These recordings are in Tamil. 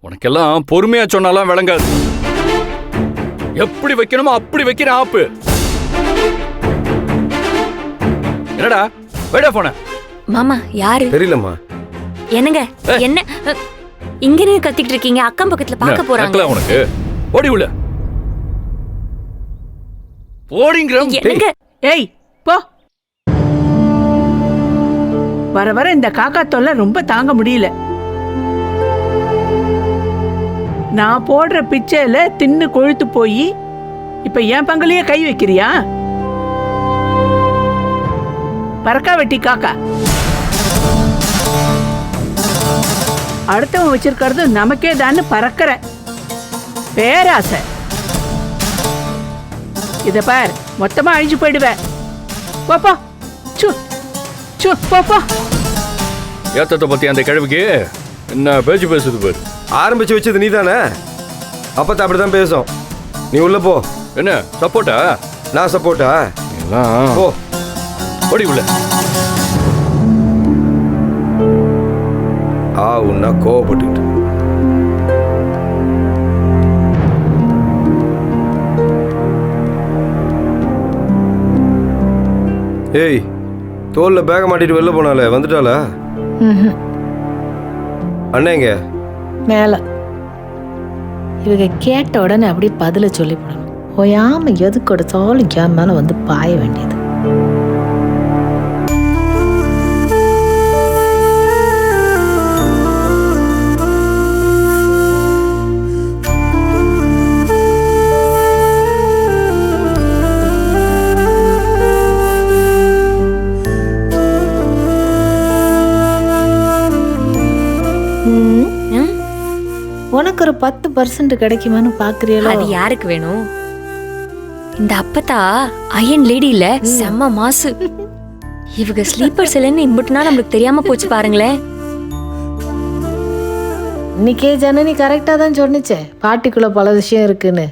உனக்கெல்லாம் பொறுமையா சொன்னாலாம் விளங்காது. எப்படி வைக்கணுமோ அப்படி வைக்கிற ஆப்பு. என்னடா வேடா போன? மாமா யாரு தெரியலம்மா. என்னங்க? என்ன இங்க நின்னு கத்திட்டு இருக்கீங்க? அக்கம் பக்கத்துல பார்க்க போறாங்க. உனக்கு ஓடி உள்ள போடிங்கறோம். என்னங்க? ஏய் போ. வர வர இந்த காக்கா தொல்லை ரொம்ப தாங்க முடியல. நான் போடுற பிச்சையில தின்னு கொழுத்து போய் இப்ப என் பங்கலையே கை வைக்கிறியா? பறக்கா வெட்டி காக்கா. அடுத்தவன் வச்சிருக்கிறது நமக்கே தான் பறக்கிற பேராசை. இத பார், மொத்தமா அழிஞ்சு போயிடுவேன். போப்பா. சு சு போப்பா. ஏத்தத்தை பத்தி அந்த கிழவிக்கு என்ன பேச்சு பேசுது பாரு. ஆரம்பிச்சு வச்சது நீ தானே? அப்பத்த அப்படிதான் பேசும். நீ உள்ள போ. என்ன சப்போர்ட்டா? நான் சப்போர்ட்டா? போ ஓடி உள்ள. உன்னா கோவப்பட்டுக்கிட்டு. ஏய், தோல்ல பேக மாட்டிட்டு வெளில போனால வந்துட்டாளா? அண்ணேங்க மேல இவங்க கேட்ட உடனே அப்படியே பதில சொல்லிவிடணும். ஓயாம எது கொடுத்தாலும் என் மேல வந்து பாய வேண்டியது. உனக்கு ஒரு 10% கிடைக்குமான்னு பாக்குறீங்களா? அது யாருக்கு வேணும்? இந்த அப்பத்தா அயன் லேடி இல்ல, செம்ம மாசு. இவங்க ஸ்லீப்பர்ஸ் இல்லைன்னு இம்புட்டுனா நம்மளுக்கு தெரியாம போச்சு பாருங்களேன். இன்னைக்கே ஜனனி கரெக்டா தான் சொன்னிச்சே, பாட்டிக்குள்ள பல விஷயம் இருக்குன்னு.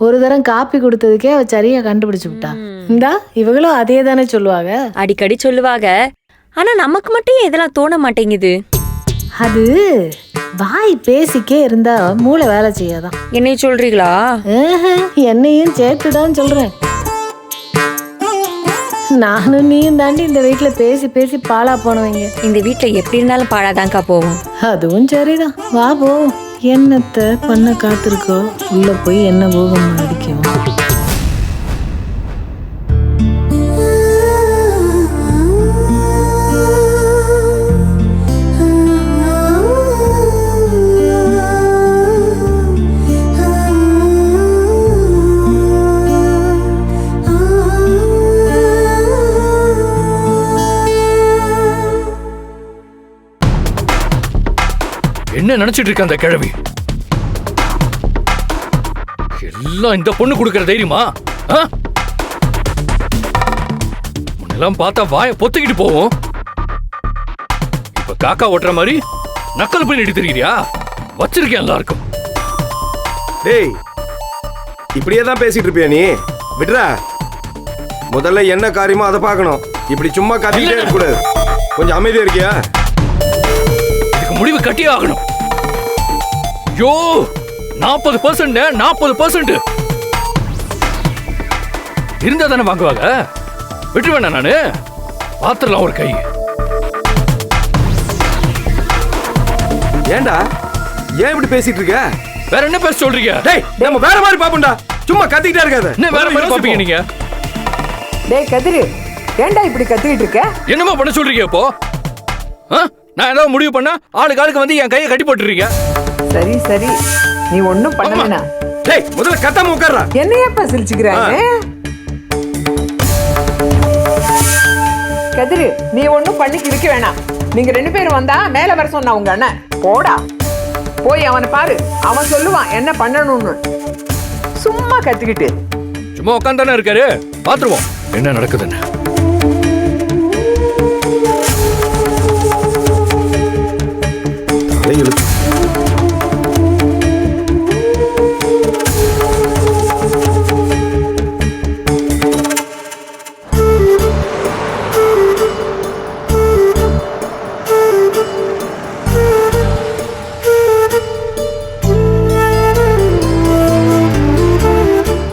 ஒரு தரம் காப்பி கொடுத்ததுக்கே அவ சரியா கண்டுபிடிச்சு விட்டா. இந்தா இவங்களும் அதே தானே சொல்லுவாங்க. அடிக்கடி சொல்லுவாங்க. ஆனா நமக்கு மட்டும் இதெல்லாம் தோண மாட்டேங்குது. அது வாய் பேசிக்கே இருந்தா மூளை வேலை செய்யாதான். என்னைய சொல்றீங்களா? என்னையும் சேர்த்துதான் சொல்றேன். நானும் நீயும் தாண்டி இந்த வீட்டுல பேசி பேசி பாலா போனவங்க. இந்த வீட்டுல எப்படி இருந்தாலும் பாழாதான்க்கா போவோம். அதுவும் சரிதான். வா போ. என்னத்தை பண்ண காத்திருக்கோ, உள்ள போய் என்ன போகம் அடிக்கும். என்ன நினைச்சிட்டு இருக்க அந்த கிழவி? எல்லாம் இந்த பொண்ணு கொடுக்கிற தைரியமா? முன்னெல்லாம் பார்த்தா வாய பொத்துக்கிட்டு போவோம். இப்ப காக்கா ஓட்டுற மாதிரி நக்கல் பண்ணிட்டு தெரியுறியா? வச்சிருக்கேன் எல்லாருக்கும். டேய், இப்படியே தான் பேசிட்டு இருப்பியா நீ? விடுறா. முதல்ல என்ன காரியமோ அதை பார்க்கணும். இப்படி சும்மா கத்திட்டே இருக்க கூடாது. கொஞ்சம் அமைதியா இருக்கியா? இதுக்கு முடிவு கட்டியே ஆகணும். யோ 40% 40% இருந்தா தானே வாங்குவாங்க. விட்டுருவேண்ணா நானு. பாத்திரலாம் ஒரு கை. ஏண்டா ஏன் இப்படி பேசிட்டு இருக்க? வேற என்ன பேச சொல்றீங்க? டேய், நம்ம வேற மாதிரி பாப்போம்டா. சும்மா கத்திக்கிட்டே இருக்காத. என்ன வேற மாதிரி பாப்பீங்க நீங்க? டேய் கதிரு, ஏண்டா இப்படி கத்திக்கிட்டு இருக்க? என்னமா பண்ண சொல்றீங்க இப்போ? நான் ஏதாவது முடிவு பண்ணா ஆளுக்கு ஆளுக்கு வந்து என் கையை கட்டி போட்டுறீங்க. சரி சரி, நீ ஒண்ணும் பண்ணலனா. டேய், முதல்ல கத்தாம உட்கார்றா. என்னையப்பா சிரிச்சுக்கிறாங்க? கதிரு, நீ ஒண்ணும் பண்ணி கிழிக்க வேணாம். நீங்க 2 பேரும் வந்தா மேல வர சொன்னா உங்க அண்ணன். போடா, போய் அவனை பாரு. அவன் சொல்லுவான் என்ன பண்ணணும்னு. சும்மா கத்திக்கிட்டு சும்மா உட்காந்தானே இருக்காரு. பாத்துருவோம் என்ன நடக்குதுன்னு.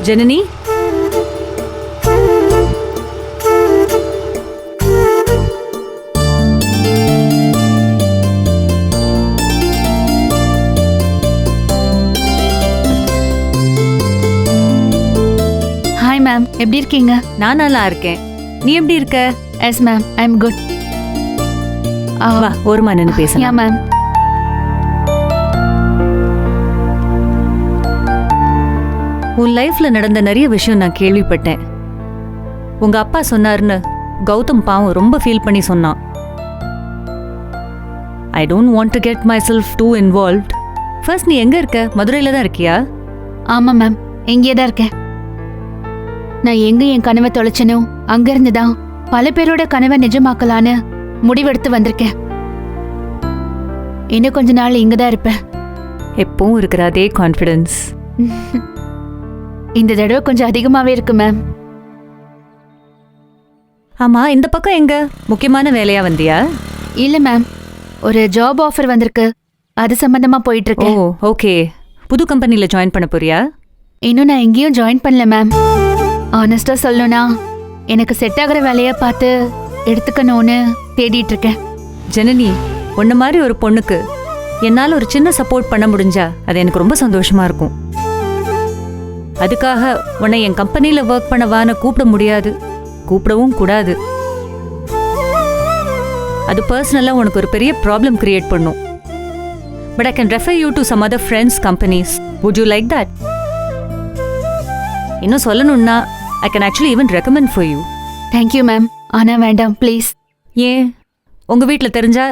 ஜனனி, ஹாய் மேம், எப்படி இருக்கீங்க? நான் நல்லா இருக்கேன். நீ எப்படி இருக்க? Yes ma'am, I am good. வா, ஒருமா நின்னு யா பேசலாம். மேம். உன் லைஃப்ல நடந்த நிறைய விஷயம் நான் கேள்விப்பட்டேன். உங்க அப்பா சொன்னாருன்னு கௌதம் பாவம் ரொம்ப ஃபீல் பண்ணி சொன்னான். I don't want to get myself too involved. First நீ எங்க இருக்க? மதுரையில தான் இருக்கியா? ஆமா மேம், இங்கே தான் இருக்கேன். நான் எங்க என் கனவை தொலைச்சனோ அங்க இருந்து தான் பல பேரோட கனவை நிஜமாக்கலான்னு முடிவெடுத்து வந்திருக்கேன். இன்னும் கொஞ்ச நாள் இங்க தான் இருப்பேன். எப்பவும் இருக்கிற அதே கான்ஃபிடன்ஸ். இந்த தடவை கொஞ்சம் அதிகமாவே இருக்கு மேம். ஆமா, இந்த பக்கம் எங்க? முக்கியமான வேலையா வந்தியா? இல்ல மேம், ஒரு ஜாப் ஆஃபர் வந்திருக்கு, அது சம்பந்தமா போயிட்டு ஓ இருக்கேன். ஓகே. புது கம்பெனில ஜாயின் பண்ண போறியா? இன்னும் நான் எங்கேயும் ஜாயின் பண்ணல மேம். ஆனஸ்டா சொல்லணும்னா எனக்கு செட் ஆகிற வேலையா பார்த்து எடுத்துக்கணும்னு தேடிட்டு இருக்கேன். ஜனனி, உன்ன மாதிரி ஒரு பொண்ணுக்கு என்னால ஒரு சின்ன சப்போர்ட் பண்ண முடிஞ்சா அது எனக்கு ரொம்ப சந்தோஷமா இருக்கும். அதுக்காக உன்னை என் கம்பெனில ஒர்க் பண்ணவான்னு கூப்பிட முடியாது, கூப்பிடவும் கூடாது. அது பர்சனலா உனக்கு ஒரு பெரிய ப்ராப்ளம் கிரியேட் பண்ணும். But I can refer you to some other friends companies. Would you like that? இன்னும் சொல்லணும்னா I can actually even recommend for you. Thank you ma'am, ஆனா வேண்டாம் ப்ளீஸ். ஏன்? உங்க வீட்டில் தெரிஞ்சா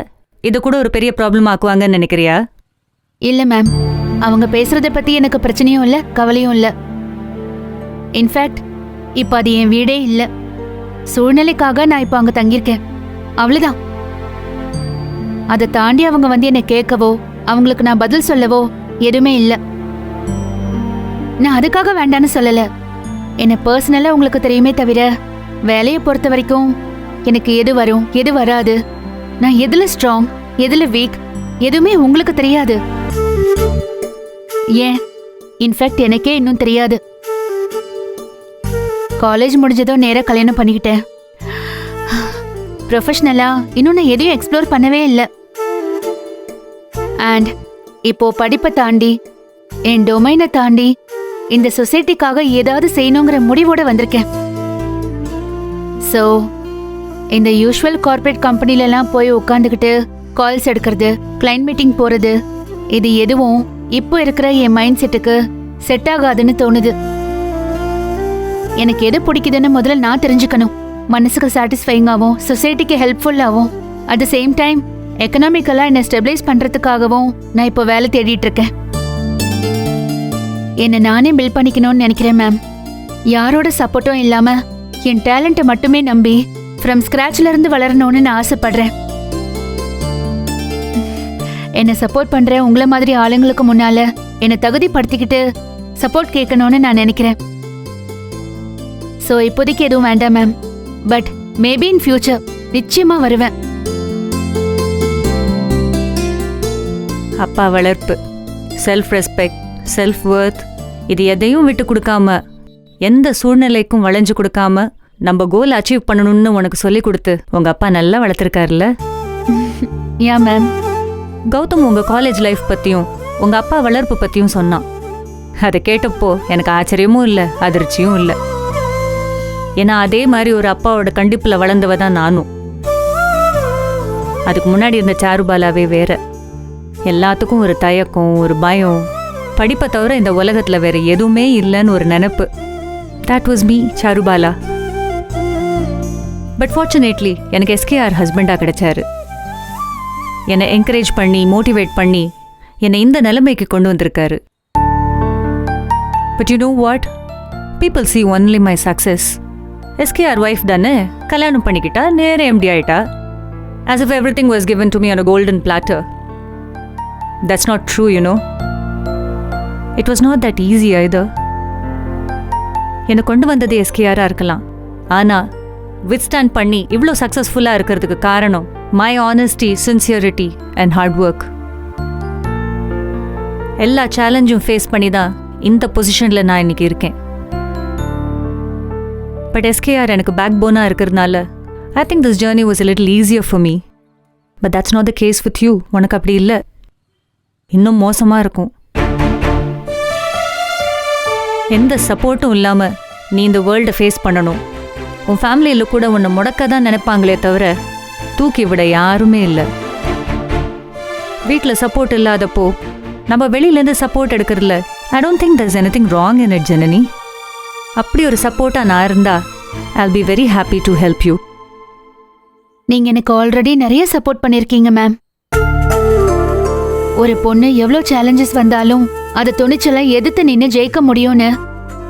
இது கூட ஒரு பெரிய ப்ராப்ளம் ஆக்குவாங்கன்னு நினைக்கிறியா? இல்ல மேம், அவங்க பேசுறத பத்தி எனக்கு பிரச்சனையும் இல்ல, கவலையும் இல்ல. இன்ஃபேக்ட் இப்ப அது என் வீடே இல்ல. சூழ்நிலைக்காக நான் இப்ப அங்க தங்கியிருக்கேன், அவ்வளவுதான். அதை தாண்டி அவங்க வந்து என்னை கேட்கவோ அவங்களுக்கு நான் பதில் சொல்லவோ எதுவுமே இல்ல. நான் அதுக்காக வேண்டான்னு சொல்லல. என்ன பர்சனலா உங்களுக்கு தெரியுமே தவிர வேலையை பொறுத்த வரைக்கும் எனக்கு எது வரும் எது வராது, நான் எதுல ஸ்ட்ராங் எதுல வீக் எதுவுமே உங்களுக்கு தெரியாது. ஏன், இன்ஃபேக்ட் எனக்கே இன்னும் தெரியாது. காலேஜ் முடிஞ்சதோ நேரா கல்யாணம் பண்ணிக்கிட்டேன். ப்ரொஃபஷனலா இன்னும் நான் எதையும் எக்ஸ்ப்ளோர் பண்ணவே இல்லை. அண்ட் இப்போ படிப்பை தாண்டி என் டொமைனை தாண்டி இந்த சொசைட்டிக்காக ஏதாவது செய்யணுங்கிற முடிவோட வந்திருக்கேன். ஸோ இந்த யூஷுவல் கார்ப்பரேட் கம்பெனிலலாம் போய் உட்காந்துக்கிட்டு கால்ஸ் எடுக்கிறது, கிளைண்ட் மீட்டிங் போறது, இது எதுவும் இப்போ இருக்கிற என் மைண்ட் செட்டுக்கு செட் ஆகாதுன்னு தோணுது. எனக்கு எது பிடிக்குதுன்னு முதல்ல நான் தெரிஞ்சுக்கணும். மனசுக்கு சாட்டிஸ்ஃபைங்காகவும் சொசைட்டிக்கு ஹெல்ப்ஃபுல்லாகவும் அட் த சேம் டைம் எக்கனாமிக்கலாக என்னை ஸ்டெபிளைஸ் பண்ணுறதுக்காகவும் நான் இப்போ வேலை தேடிட்டு இருக்கேன். என்னை நானே பில்ட் பண்ணிக்கணும்னு நினைக்கிறேன் மேம். யாரோட சப்போர்ட்டும் இல்லாமல் என் டேலண்ட்டை மட்டுமே நம்பி ஃப்ரம் ஸ்க்ராட்ச்ல இருந்து வளரணும்னு நான் ஆசைப்படுறேன். என்னை சப்போர்ட் பண்ற உங்களை மாதிரி ஆளுங்களுக்கு முன்னால என்னை தகுதிப்படுத்திக்கிட்டு சப்போர்ட் கேட்கணும்னு நான் நினைக்கிறேன். ஸோ இப்போதைக்கு எதுவும் வேண்டாம் ma'am. But maybe in future நிச்சயமா வருவேன். அப்பா வளர்ப்பு, செல்ஃப் ரெஸ்பெக்ட், செல்ஃப் வர்த், இது எதையும் விட்டு கொடுக்காம, எந்த சூழ்நிலைக்கும் வளைஞ்சு கொடுக்காம நம்ம கோல் அச்சீவ் பண்ணணும்னு உனக்கு சொல்லி கொடுத்து உங்க அப்பா நல்லா வளர்த்துருக்காருல்ல. Yeah ma'am. கௌதம் உங்க காலேஜ் லைஃப் பத்தியும் உங்க அப்பா வளர்ப்பு பத்தியும் சொன்னான். அதை கேட்டப்போ எனக்கு ஆச்சரியமும் இல்லை, அதிர்ச்சியும் இல்லை. ஏன்னா அதே மாதிரி ஒரு அப்பாவோட கண்டிப்புல வளர்ந்தவ தான் நானும். அதுக்கு முன்னாடி இருந்த சாருபாலாவே வேற. எல்லாத்துக்கும் ஒரு தயக்கம், ஒரு பயம், படிப்பை தவிர இந்த உலகத்துல வேற எதுவுமே இல்லைன்னு ஒரு நினைப்பு. That was me, Charubala. But fortunately எனக்கு எஸ்கேஆர் ஹஸ்பண்டாக கிடைச்சாரு. என்னை என்கரேஜ் பண்ணி மோட்டிவேட் பண்ணி என்னை இந்த நிலைமைக்கு கொண்டு வந்திருக்காரு. But you know what, people see only my success. SKR wife தானே, கல்யாணம் பண்ணிக்கிட்டா நேரே எம்டி ஆயிட்டா. as if everything was given to me on a golden platter. That's not true, you know. It was not that easy either. என்னை கொண்டு வந்தது எஸ்கேஆராக இருக்கலாம், ஆனால் வித்ஸ்டாண்ட் பண்ணி இவ்வளோ சக்ஸஸ்ஃபுல்லாக இருக்கிறதுக்கு காரணம் my honesty, sincerity and hard work. எல்லா சேலஞ்சும் ஃபேஸ் பண்ணி தான் இந்த பொசிஷனில் நான் இன்னைக்கு இருக்கேன். பட் எஸ்கேஆர் எனக்கு பேக் போனாக இருக்கிறதுனால I think this journey was a little easier for me. But that's not the case with you. உனக்கு அப்படி இல்லை, இன்னும் மோசமாக இருக்கும். எந்த சப்போர்ட்டும் இல்லாமல் நீ இந்த வேர்ல்டை ஃபேஸ் பண்ணணும். உன் ஃபேமிலியில் கூட உன்னை முடக்க தான் நினைப்பாங்களே தவிர தூக்கி விட யாருமே இல்லை. வீட்டில் சப்போர்ட் இல்லாதப்போ நம்ம வெளியிலேருந்து சப்போர்ட் எடுக்கிறதுல I don't think there's anything wrong in it, Janani. அப்படி ஒரு சப்போர்ட்டாக நான் இருந்தா I'll be very happy to help you. நீங்க எனக்கு ஆல்ரெடி நிறைய சப்போர்ட் பண்ணிருக்கீங்க மேம். ஒரு பொண்ணு எவ்வளோ சேலஞ்சஸ் வந்தாலும் அதை துணிச்சலா எதிர்த்து நின்று ஜெயிக்க முடியும்னு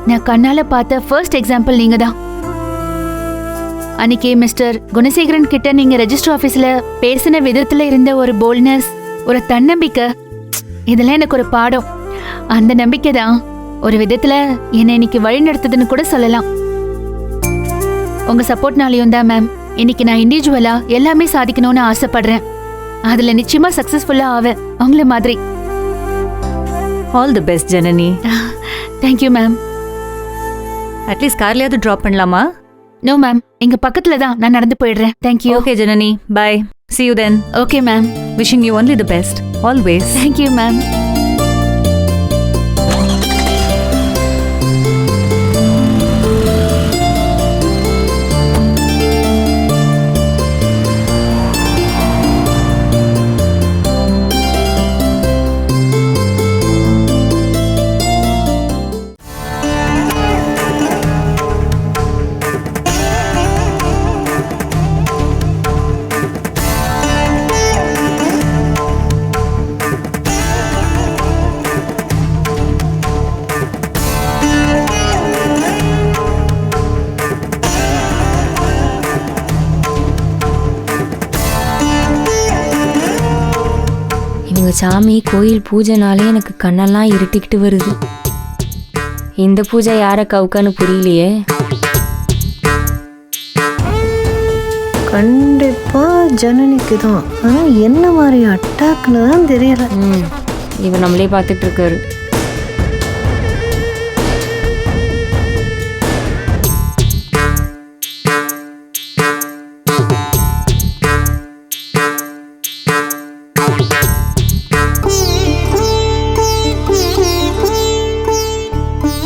நான் கண்ணால பார்த்த ஃபர்ஸ்ட் எக்ஸாம்பிள் நீங்க தான். அன்னைக்கு மிஸ்டர் குணசேகரன் கிட்ட நீங்க ரெஜிஸ்டர் ஆஃபீஸ்ல பேசின விதத்துல இருந்த ஒரு போல்ட்னஸ், ஒரு தன்னம்பிக்கை, இதெல்லாம் எனக்கு ஒரு பாடம். அந்த நம்பிக்கை தான் ஒரு விதத்துல என்னை இன்னைக்கு வழி நடத்துதுன்னு கூட சொல்லலாம். உங்க சப்போர்ட்னாலையும் தான் மேம் இன்னைக்கு நான் இண்டிவிஜுவலா எல்லாமே சாதிக்கணும்னு ஆசைப்படுறேன். அதுல நிச்சயமா சக்சஸ்ஃபுல்லா ஆவேன் உங்களை மாதிரி. All the best Janani. Thank you ma'am. At least கார்லயாவது ட்ராப் பண்ணலாமா? நோ மேம், எங்க பக்கத்துல தான், நான் நடந்து போயிடுறேன். Thank you. Okay Janani, bye. See you then. Okay ma'am. Wishing you only the best. Always. Thank you ma'am. சாமி கோயில் பூஜைனாலே எனக்கு கண்ணெல்லாம் இருட்டிக்கிட்டு வருது. இந்த பூஜை யார கவுக்கான்னு புரியலையே. கண்டிப்பா ஜனனிக்கு தான். ஆனா என்ன மாதிரி அட்டாக்னு தான் தெரியல. இவர் நம்மளே பார்த்துட்டு இருக்காரு.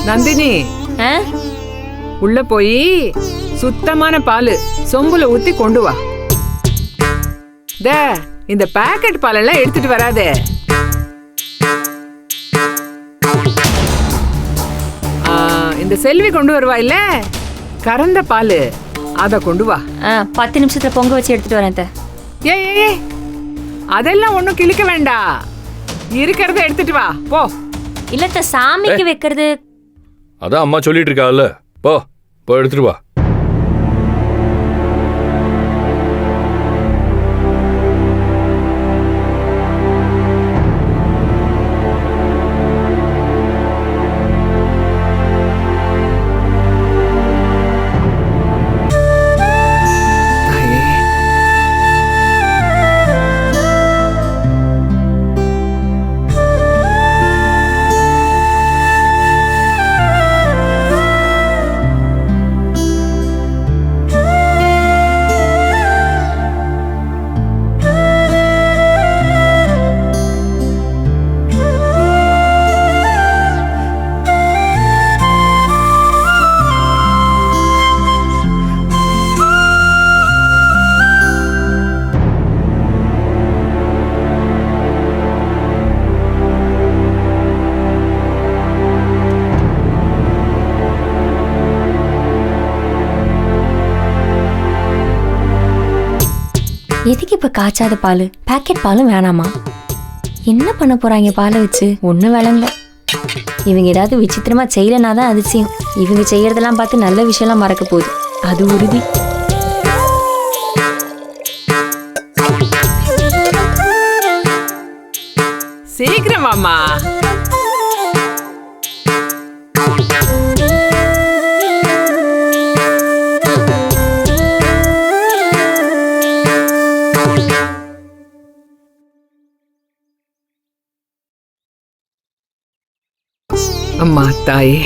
நந்தினி, உள்ள போய் சுத்தமான பால் சொம்புல ஊத்தி கொண்டு வா. இந்த பாக்கெட் பாலெல்லாம் எடுத்துட்டு வராதே. இந்த செல்வி கொண்டு வருவா இல்ல, கறந்த பால், அத கொண்டு வா. 10 நிமிஷத்துல பொங்க வச்சு எடுத்துட்டு வரேன். ஏ அதெல்லாம் ஒண்ணும் கிழிக்க வேண்டாம், இருக்கிறத எடுத்துட்டு வா போ. இல்ல சாமிக்கு வைக்கிறது. அதான் அம்மா சொல்லிட்டு இருக்கால, போ போ எடுத்துட்டு வா. எதுக்கு இப்ப காய்ச்சாத பால்? பாக்கெட் பாலும் வேணாமா? என்ன பண்ண போறாங்க பாலை வச்சு? ஒன்னும் விளங்கல. இவங்க ஏதாவது விசித்திரமா செய்யலனா தான் அதிசயம். இவங்க செய்யறதெல்லாம் பார்த்து நல்ல விஷயம்லாம் மறக்க போகுது, அது உறுதி. சீக்கிரம் வாமா. அம்மா தாயே,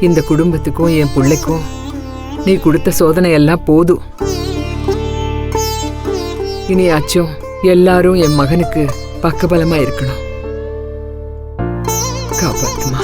இந்த குடும்பத்துக்கும் என் பிள்ளைக்கும் நீ கொடுத்த சோதனை எல்லாம் போதும். இனியாச்சும் எல்லாரும் என் மகனுக்கு பக்கபலமா இருக்கணும். காப்பாத்துமா.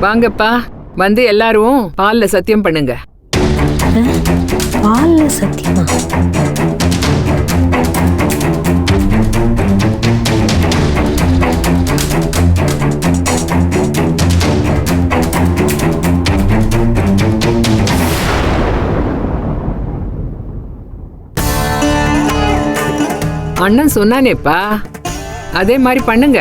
வாங்கப்பா, வந்து எல்லாரும் பால்ல சத்தியம் பண்ணுங்க. பால்ல சத்தியமா? அண்ணன் சொன்னானேப்பா, அதே மாதிரி பண்ணுங்க.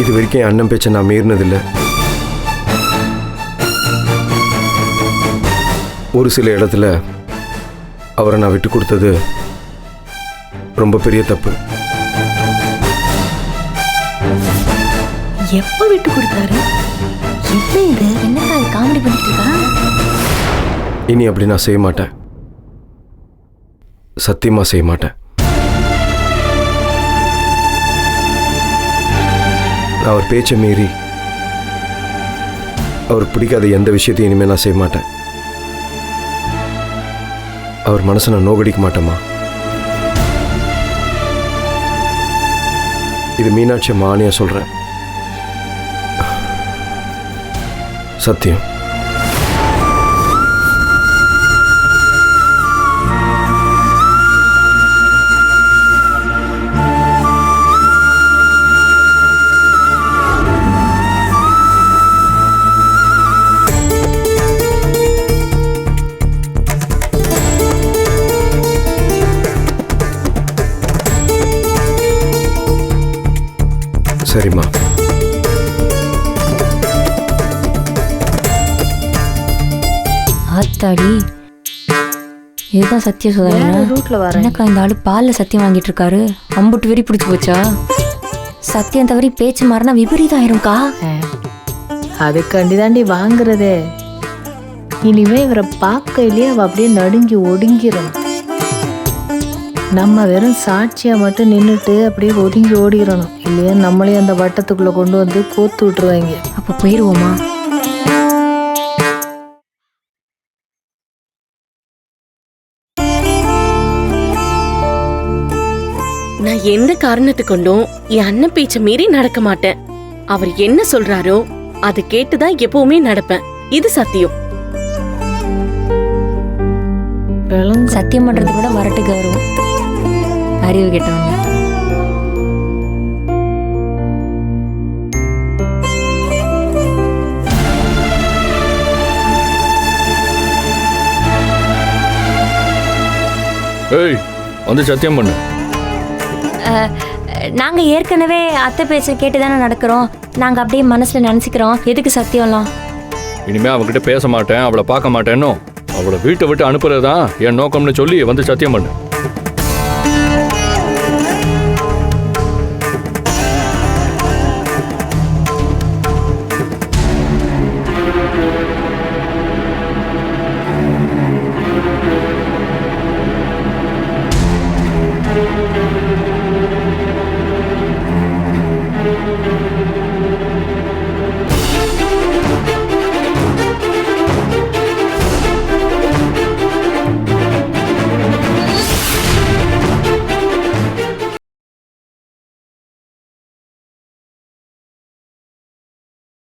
இது வரைக்கும் என் அண்ணன் பேச்சை நான் மீறினதில்லை. ஒரு சில இடத்துல அவரை நான் விட்டு கொடுத்தது ரொம்ப பெரிய தப்பு. எப்ப விட்டு கொடுத்தாரு? என்ன இது? என்னக்கா இது காமெடி பண்ணிட்டு இருக்கா? இனி அப்படி நான் செய்ய மாட்டேன். சத்தியமா செய்ய மாட்டேன். நான் அவர் பேச்சை மீறி அவர் பிடிக்காத எந்த விஷயத்தையும் இனிமேல் நான் செய்ய மாட்டேன். அவர் மனசை நான் நோகடிக்க மாட்டேம்மா. இது மீனாட்சி அம்மா ஆணையா சொல்றேன். சத்தியம். சரிம்மா. ஆத்தாடி, இதுதான் சத்திய சோதனை. ரூட்ல வர என்னக்கா இந்த ஆளு பால்ல சத்தியம் வாங்கிட்டு இருக்காரு? அம்புட்டு வெறி பிடிச்சு போச்சா? சத்தியம் தவறி பேச்சு மாறினா விபரீதம் ஆயிரும்க்கா. அதுக்காண்டி தாண்டி வாங்குறதே. இனிமே இவரை பார்க்கையிலேயே அவ அப்படியே நடுங்கி ஒடுங்கிடணும். நம்ம வெறும் சாட்சியா மட்டும் நின்றுட்டு அப்படியே ஒதுங்கி ஓடிடணும். இல்லையா நம்மளே அந்த வட்டத்துக்குள்ள கொண்டு வந்து கோத்து விட்டுருவாங்க. அப்ப போயிருவோமா? நான் எந்த காரணத்தை கொண்டும் என் அண்ணன் பேச்ச மீறி நடக்க மாட்டேன். அவர் என்ன சொல்றாரோ அதை கேட்டுதான் எப்பவுமே நடப்பேன். இது சத்தியம். சத்தியம் பண்றது கூட வரட்டு கௌரவம். அறிவு கேட்டவங்க. ஏய் வந்து சத்தியம் பண்ணு. நாங்க ஏற்கனவே அத்தை பேச்ச கேட்டுதானே நடக்கிறோம். நாங்க அப்படியே மனசுல நினைச்சுக்கிறோம். எதுக்கு சத்தியம்லாம்? இனிமே அவகிட்ட பேச மாட்டேன், அவளை பார்க்க மாட்டேன்னோ அவளை வீட்டை விட்டு அனுப்புறதுதான் என் நோக்கம்னு சொல்லி வந்து சத்தியம் பண்ணு.